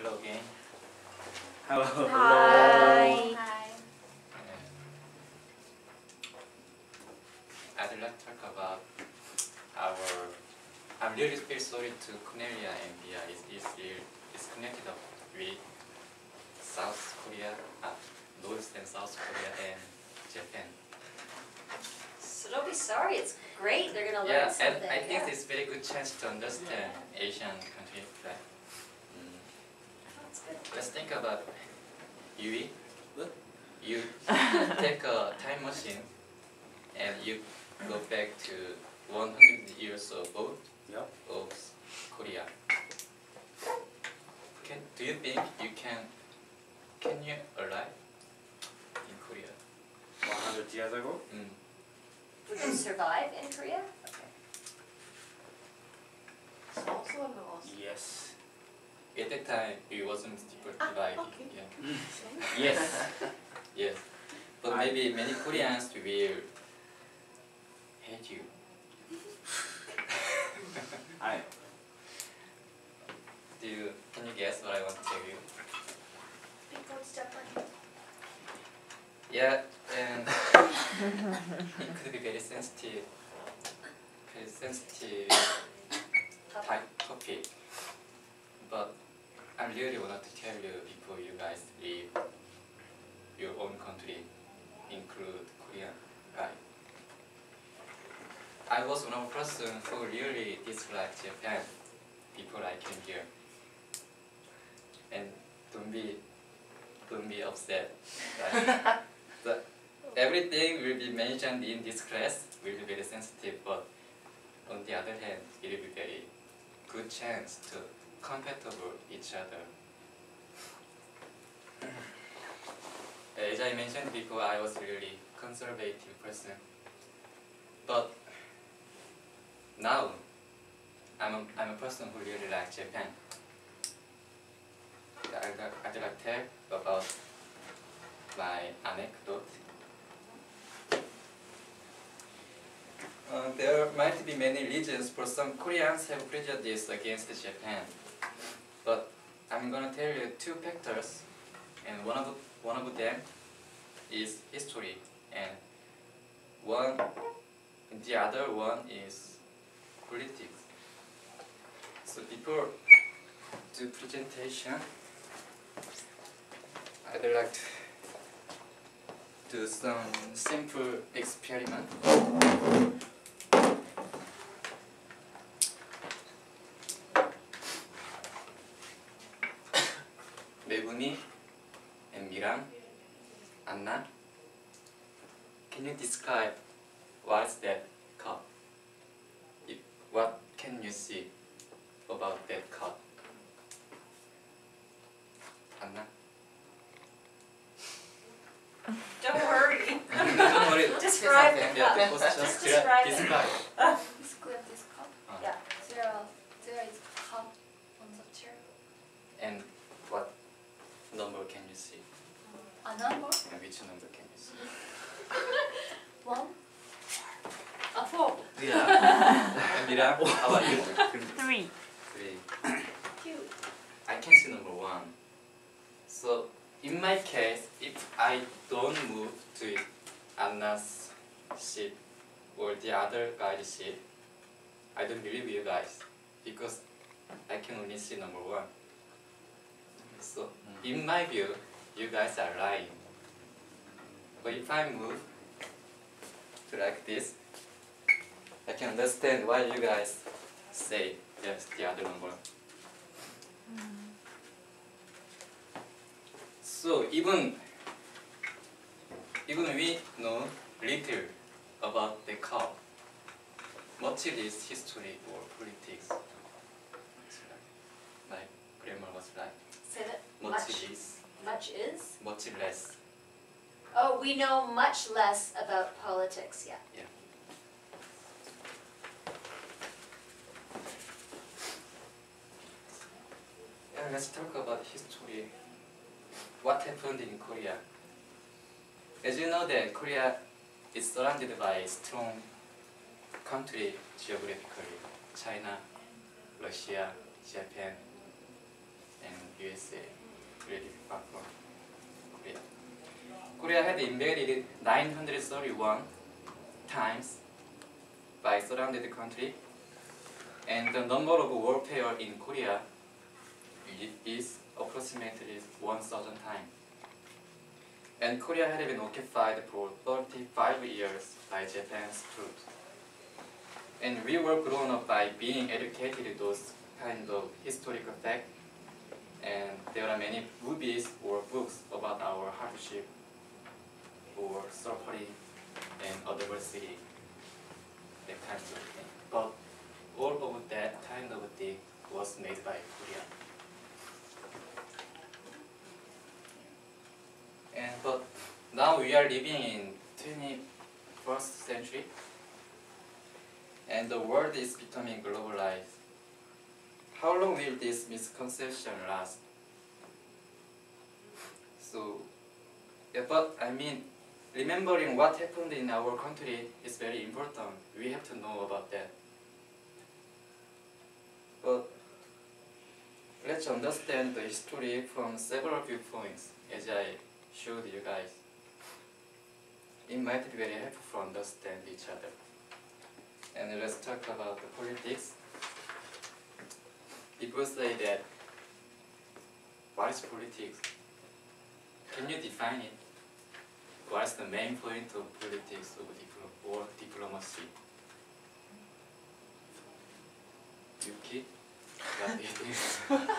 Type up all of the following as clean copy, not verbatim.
Hello again. Hello. Hi. Hi. I'd like to talk about our. I'm really feel sorry to Cornelia and Bia. It's connected up with South Korea, North and South Korea and Japan. So don't be sorry, it's great, they're gonna Yeah, learn something. and I think yeah. it's very good chance to understand Asian countries, right? That's good. Let's think about Yui. What? You take a time machine and you go back to 100 years ago Yep. of Korea. Do you think you can you alive in Korea? 100 years ago? Would you survive in Korea? Okay. Yes. At that time, it wasn't divided. okay. Yeah. Yes. Yes. But maybe many Koreans will hate you. Can you guess what I want to tell you? People step on Yeah, and it could be very sensitive topic. But I really wanted to tell you before you guys leave your own country, include Korea, right? I was one of the person who really disliked Japan before I came here. And don't be upset. Right? Everything will be mentioned in this class will be very sensitive, but on the other hand, it will be very good chance to compatible each other. As I mentioned before, I was really conservative person, but now I'm a person who really likes Japan. I'd like to tell about my anecdote. There might be many reasons for some Koreans have prejudice against Japan, but I'm gonna tell you two factors, and one of them is history, and the other one is politics. So before the presentation, I'd like to do some simple experiment. Megumi and Miran, Anna, can you describe what's that cup? What can you see about that cup? Anna? Don't worry. Don't worry. Describe the Yeah, cup. just Just describe. describe it. Describe this cup. Yeah. There is cup on the chair. And what number can you see? A number? And which number can you see? 1. 4. Yeah. And Mira, how about you? 3. 3. 2. I can see number 1. So in my case, if I don't move to Anna's seat or the other guy's seat, I don't believe you guys because I can only see number 1. So in my view, you guys are lying. But if I move to like this, I can understand why you guys say yes, the other number. So even we know little about the cow, much is history or politics. Like grammar was like Say that. much is, Much is? much less. Oh, we know much less about politics, yeah. Yeah. Yeah, let's talk about history. What happened in Korea? As you know that Korea is surrounded by strong country geographically. China, Russia, Japan, and USA really far from Korea. Korea had invaded 931 times by surrounded country, and the number of warfare in Korea is approximately 1,000 times. And Korea had been occupied for 35 years by Japan's troops. And we were grown up by being educated those kind of historical facts. And there are many movies or books about our hardship or suffering and adversity, that kind of thing. But all of that kind of thing was made by Korea. But now we are living in 21st century, and the world is becoming globalized. How long will this misconception last? So, yeah, but I mean, remembering what happened in our country is very important. We have to know about that. But let's understand the history from several viewpoints, as I showed you guys. It might be very helpful to understand each other. And let's talk about the politics. People say that, what is politics? Can you define it? What is the main point of politics or diplomacy? Yuki? What do you think?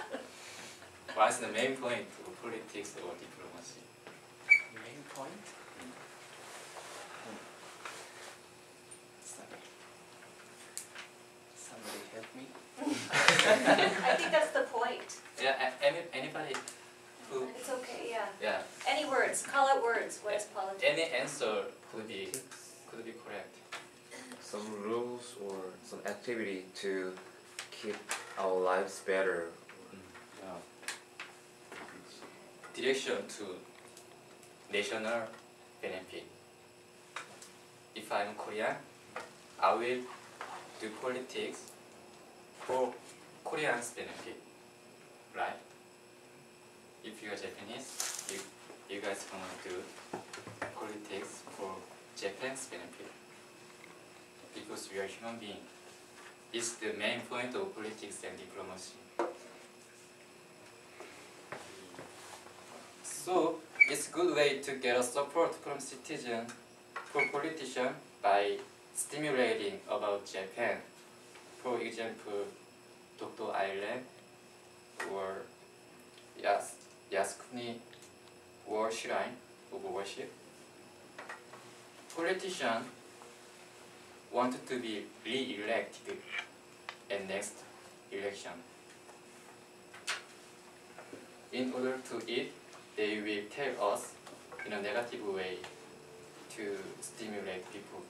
What is the main point of politics or diplomacy? Main point? Somebody help me? I think that's the point. Yeah, anybody who, It's okay, yeah. yeah, Any words, call out words, what is politics? any answer could be correct. Some rules or some activity to keep our lives better. Direction to national benefit. If I'm Korean, I will do politics for Koreans' benefit, right? If you are Japanese, you guys gonna do politics for Japan's benefit, because we are human beings. It's the main point of politics and diplomacy. So it's a good way to get a support from citizens for politicians by stimulating about Japan. For example, Dokdo Island or Yasukuni War Shrine of worship. Politicians wanted to be re-elected in next election. In order to it, they will tell us in a negative way to stimulate people.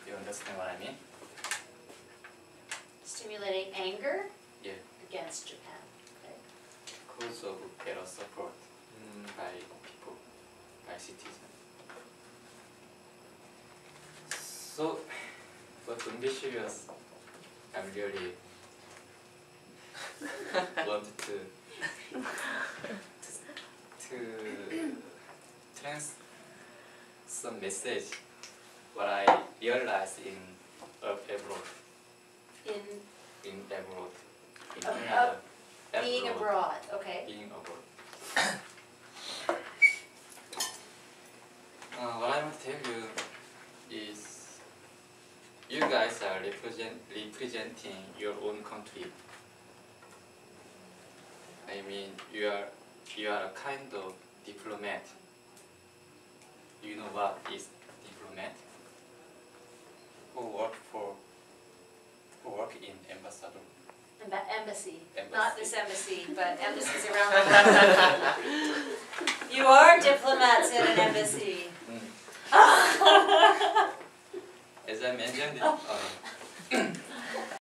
You understand what I mean? Stimulating anger Yeah. against Japan. Okay. Cause of better support by people, by citizens. So, but don't be serious. I'm really wanted to trans some message what I realized in abroad. In abroad. In Canada. Being abroad, okay. Being abroad. What I want to tell you is you guys are representing your own country. I mean, you are a kind of diplomat. You know what is diplomat? Who work in ambassador. Embassy. Embassy. Not this embassy, but embassies around the world. You are diplomats in an embassy. As I mentioned,